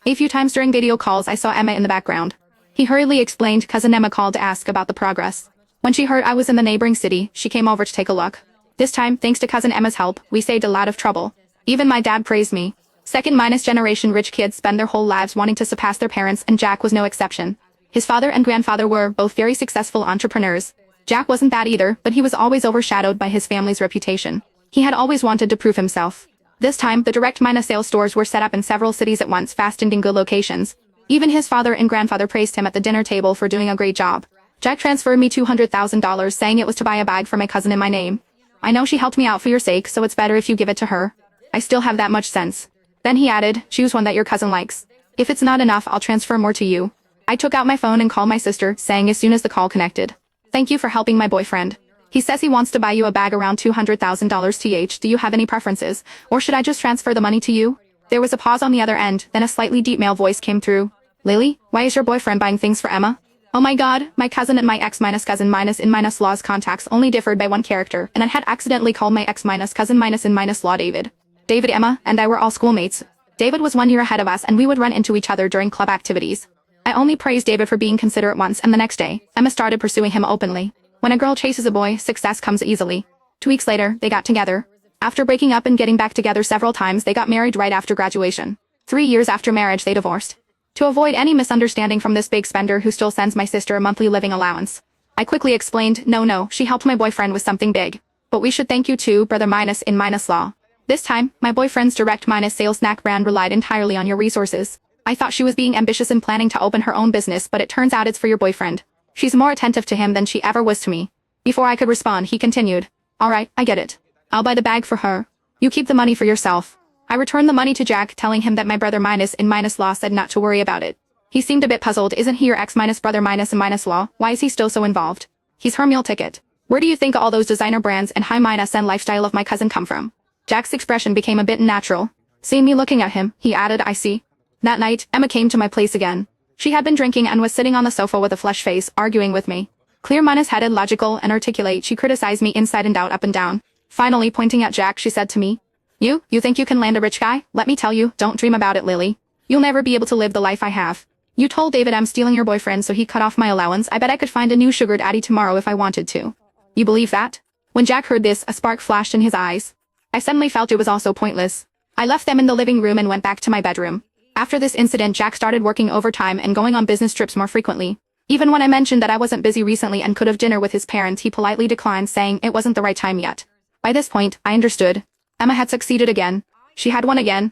A few times during video calls I saw Emma in the background. He hurriedly explained cousin Emma called to ask about the progress. When she heard I was in the neighboring city, she came over to take a look. This time, thanks to cousin Emma's help, we saved a lot of trouble. Even my dad praised me. Second minus generation rich kids spend their whole lives wanting to surpass their parents, and Jack was no exception. His father and grandfather were both very successful entrepreneurs. Jack wasn't that either, but he was always overshadowed by his family's reputation. He had always wanted to prove himself. This time, the direct minus sales stores were set up in several cities at once, fast and in good locations. Even his father and grandfather praised him at the dinner table for doing a great job. Jack transferred me $200,000, saying it was to buy a bag for my cousin in my name. I know she helped me out for your sake, so it's better if you give it to her. I still have that much sense. Then he added, choose one that your cousin likes. If it's not enough, I'll transfer more to you. I took out my phone and called my sister, saying as soon as the call connected. Thank you for helping my boyfriend. He says he wants to buy you a bag around $200,000 th. Do you have any preferences, or should I just transfer the money to you? There was a pause on the other end, then a slightly deep male voice came through. Lily, why is your boyfriend buying things for Emma? Oh my god, my cousin and my ex-cousin-in-laws contacts only differed by one character, and I had accidentally called my ex-cousin-in-law David. David, Emma, and I were all schoolmates. David was 1 year ahead of us and we would run into each other during club activities. I only praised David for being considerate once, and the next day, Emma started pursuing him openly. When a girl chases a boy, success comes easily. 2 weeks later, they got together. After breaking up and getting back together several times, they got married right after graduation. 3 years after marriage, they divorced. To avoid any misunderstanding from this big spender who still sends my sister a monthly living allowance, I quickly explained, no, she helped my boyfriend with something big. But we should thank you too, brother minus in minus law. This time, my boyfriend's direct minus sales snack brand relied entirely on your resources. I thought she was being ambitious and planning to open her own business, but it turns out it's for your boyfriend. She's more attentive to him than she ever was to me. Before I could respond, he continued. Alright, I get it. I'll buy the bag for her. You keep the money for yourself. I returned the money to Jack, telling him that my brother minus in minus law said not to worry about it. He seemed a bit puzzled. Isn't he your ex minus brother minus in minus law? Why is he still so involved? He's her meal ticket. Where do you think all those designer brands and high minus and lifestyle of my cousin come from? Jack's expression became a bit unnatural. Seeing me looking at him, he added, I see. That night, Emma came to my place again. She had been drinking and was sitting on the sofa with a flushed face, arguing with me. Clear minus headed, logical, and articulate, she criticized me inside and out, up and down. Finally, pointing at Jack, she said to me, You think you can land a rich guy? Let me tell you, don't dream about it, Lily. You'll never be able to live the life I have. You told David I'm stealing your boyfriend, so he cut off my allowance. I bet I could find a new sugar daddy tomorrow if I wanted to. You believe that? When Jack heard this, a spark flashed in his eyes. I suddenly felt it was also pointless. I left them in the living room and went back to my bedroom. After this incident, Jack started working overtime and going on business trips more frequently. Even when I mentioned that I wasn't busy recently and could have dinner with his parents, he politely declined, saying it wasn't the right time yet. By this point, I understood. Emma had succeeded again. She had won again.